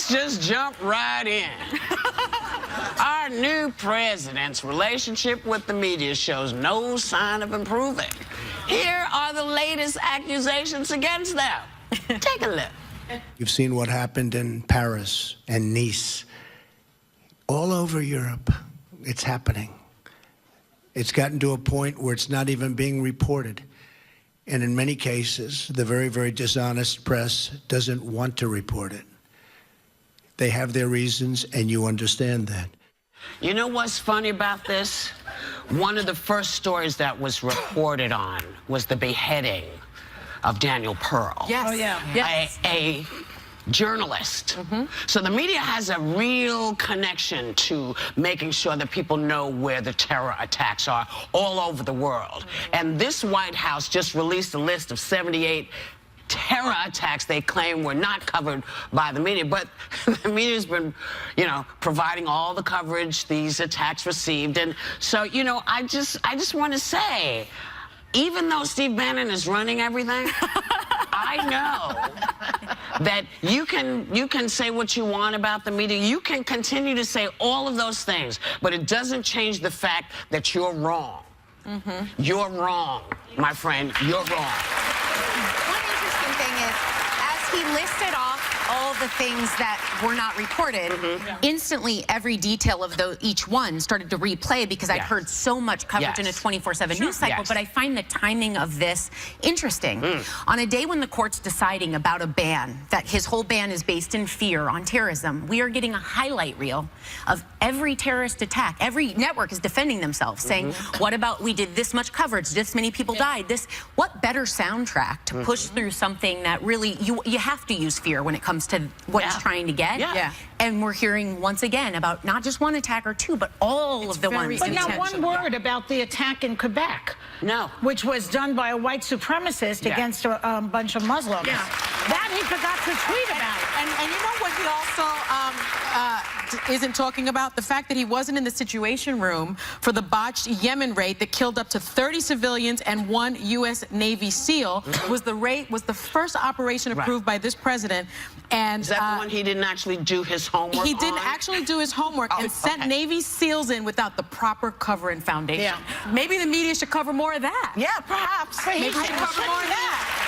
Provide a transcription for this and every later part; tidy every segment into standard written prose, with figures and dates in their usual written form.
let's just jump right in. Our new president's relationship with the media shows no sign of improving. Here are the latest accusations against them. Take a look. You've seen what happened in Paris and Nice. All over Europe, it's happening. It's gotten to a point where it's not even being reported. And in many cases, the very, very dishonest press doesn't want to report it. They have their reasons, and you understand that. You know what's funny about this? One of the first stories that was reported on was the beheading of Daniel Pearl. Yes. Oh, yeah. Yes. A journalist. So the media has a real connection to making sure that people know where the terror attacks are all over the world. And this White House just released a list of 78 terror attacks they claim were not covered by the media, but the media's been, you know, providing all the coverage these attacks received. And so, you know, I just want to say, even though Steve Bannon is running everything, I know that you can say what you want about the media. You can continue to say all of those things, but it doesn't change the fact that you're wrong. You're wrong, my friend. You're wrong. One interesting thing is, as he listed off all the things that were not reported, instantly every detail of each one started to replay because I'd heard so much coverage in a 24/7 news cycle. But I find the timing of this interesting. On a day when the court's deciding about a ban, that his whole ban is based in fear on terrorism, we are getting a highlight reel of every terrorist attack. Every network is defending themselves, saying, what about we did this much coverage, this many people died, this, what better soundtrack to push through something that really, you have to use fear when it comes to what it's trying to get. And we're hearing once again about not just one attack or two, but all of the ones. But now one word about the attack in Quebec. Which was done by a white supremacist against a bunch of Muslims. That he forgot to tweet about. And you know what he also isn't talking about? The fact that he wasn't in the Situation Room for the botched Yemen raid that killed up to 30 civilians and 1 U.S. Navy SEAL was the first operation approved by this president. And is that the one he didn't actually do his homework He didn't actually do his homework and sent Navy SEALs in without the proper cover and foundation. Maybe the media should cover more of that. Yeah, perhaps. Maybe we should cover more of that.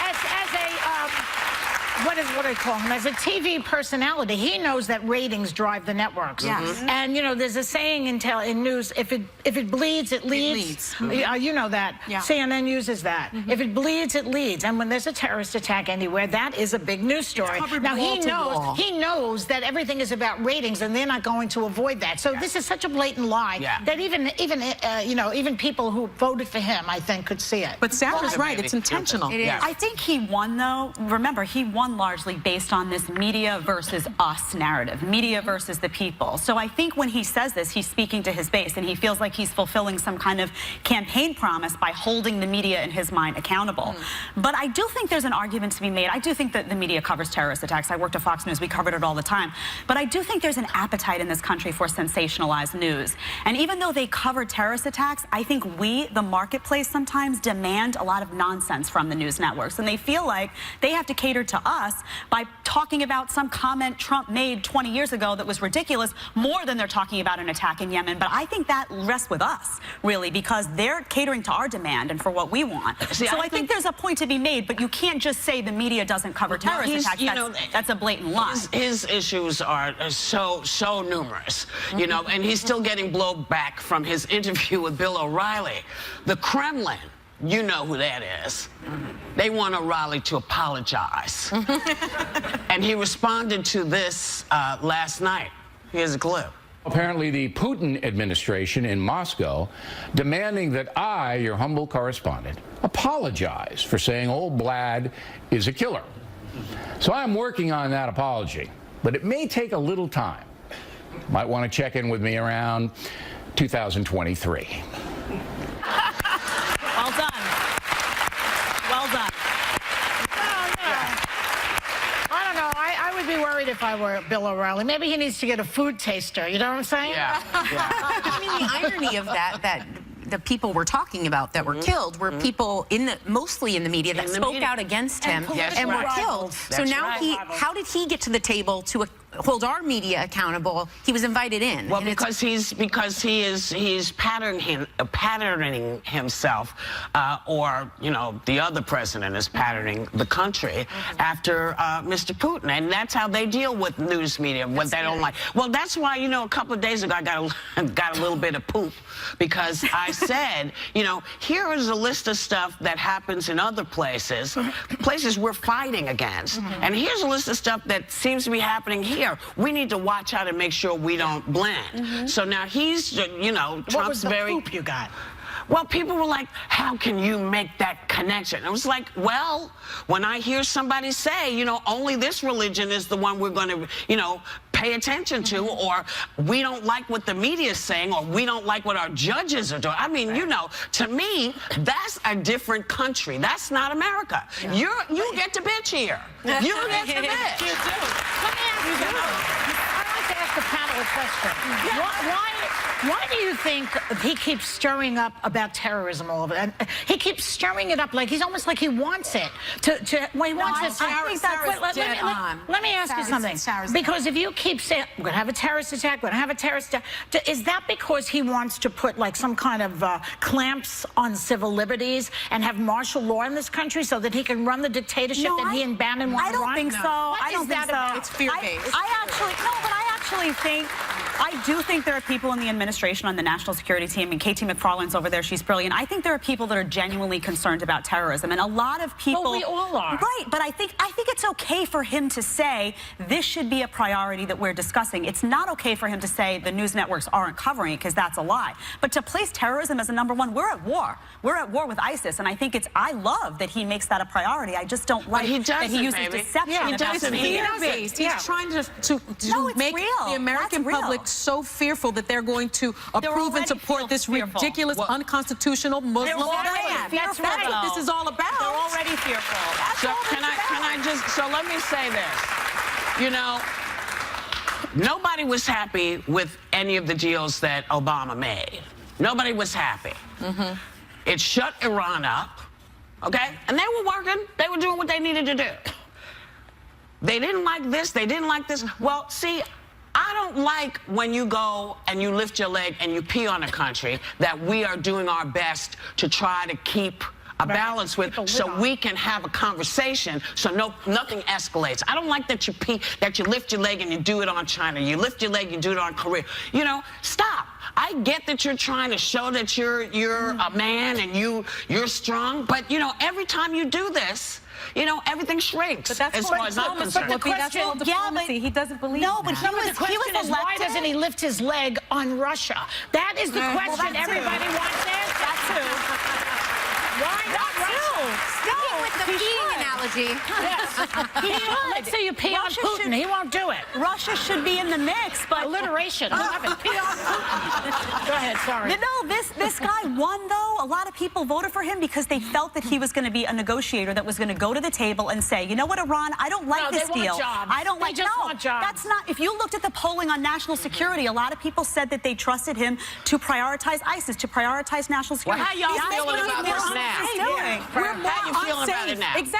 What do I call him? As a TV personality, he knows that ratings drive the networks. And you know, there's a saying in news: if it bleeds, it leads. You know that. CNN uses that. If it bleeds, it leads. And when there's a terrorist attack anywhere, that is a big news story. Now he knows that everything is about ratings, and they're not going to avoid that. So this is such a blatant lie that even people who voted for him, I think, could see it. But Sarah's right; it's intentional. It is. I think he won, though. Remember, he won largely based on this media versus us narrative, media versus the people. So I think when he says this, he's speaking to his base, and he feels like he's fulfilling some kind of campaign promise by holding the media in his mind accountable. But I do think there's an argument to be made. I do think that the media covers terrorist attacks. I worked at Fox News. We covered it all the time. But I do think there's an appetite in this country for sensationalized news. And even though they cover terrorist attacks, I think we, the marketplace, sometimes demand a lot of nonsense from the news networks. And they feel like they have to cater to us by talking about some comment Trump made 20 years ago that was ridiculous more than they're talking about an attack in Yemen. But I think that rests with us, really, because they're catering to our demand and for what we want. So I think there's a point to be made, but you can't just say the media doesn't cover terrorist attacks. That's a blatant lie. His issues are so numerous, you know, and he's still getting blowback from his interview with Bill O'Reilly. The Kremlin, you know who that is. They want O'Reilly to apologize. And he responded to this last night. Here's a clip. Apparently, the Putin administration in Moscow demanding that I, your humble correspondent, apologize for saying old Vlad is a killer. So I'm working on that apology, but it may take a little time. Might want to check in with me around 2023. Well done. Well done. I don't know. I would be worried if I were Bill O'Reilly. Maybe he needs to get a food taster. You know what I'm saying? I mean, the irony of that the people we're talking about that were killed were people mostly in the media that spoke out against him and were killed. So now how did he get to the table to hold our media accountable, he was invited in. Well, And because he's patterning himself, or the other president is patterning the country after Mr. Putin, and that's how they deal with news media when they don't like. Well, that's why a couple of days ago I got a little bit of poop because I said, here is a list of stuff that happens in other places we're fighting against, and here's a list of stuff that seems to be happening here. We need to watch out and make sure we don't blend. So now he's, Trump's what was the very. poop you got? Well, people were like, how can you make that connection? I was like, well, when I hear somebody say, only this religion is the one we're going to, pay attention to, or we don't like what the media is saying, or we don't like what our judges are doing. I mean, to me, that's a different country. That's not America. You get to bitch here. You get to bitch. You do. Let me ask the panel a question. Why do you think he keeps stirring up about terrorism all over? And he keeps stirring it up like he's almost like he wants it he wants it. Let me ask you something. Because if you keep saying we're going to have a terrorist attack, we're going to have a terrorist attack, is that because he wants to put like some kind of clamps on civil liberties and have martial law in this country so that he can run the dictatorship that he and Bannon want to run? I don't think so. I don't think so. It's fear-based. I do think there are people in the administration on the national security team, and Katie McFarland's over there, she's brilliant. I think there are people that are genuinely concerned about terrorism, and a lot of people. Well, we all are. Right, but I think it's okay for him to say this should be a priority that we're discussing. It's not okay for him to say the news networks aren't covering it, because that's a lie. But to place terrorism as a #1, we're at war. We're at war with ISIS, and I think I love that he makes that a priority. I just don't like that he uses deception. Yeah, he doesn't. He's trying to make the American public so fearful that they're going to approve and support this ridiculous, unconstitutional Muslim ban. That's what this is all about. They're already fearful. So let me say this. Nobody was happy with any of the deals that Obama made. Nobody was happy. It shut Iran up, okay? And they were working. They were doing what they needed to do. They didn't like this. They didn't like this. Well, see, I don't like when you go and you lift your leg and you pee on a country that we are doing our best to try to keep a balance with, so we can have a conversation, so nothing escalates. I don't like that you lift your leg and you do it on China. You lift your leg, you do it on Korea. Stop. I get that you're trying to show that you're a man and you're strong, but every time you do this, everything shrinks. But that's as far as I'm concerned. That's all diplomacy. He doesn't believe No, but the question is, why doesn't he lift his leg on Russia? That is the question everybody wants answered. That's who. Why not Russia? Sticking with the peeing analogy. Yes. Let's say you pee on Putin. He won't do it. Russia should be in the mix, but alliteration. I love it. Pee on Putin. Go ahead. Sorry. No, this guy won, though. A lot of people voted for him because they felt that he was going to be a negotiator that was going to go to the table and say, you know what, Iran, I don't like this deal. I don't like. They just want jobs. That's not. If you looked at the polling on national security, a lot of people said that they trusted him to prioritize ISIS, to prioritize national security. Well, how y'all feeling about this now? We're more How you feeling about it now? Exactly.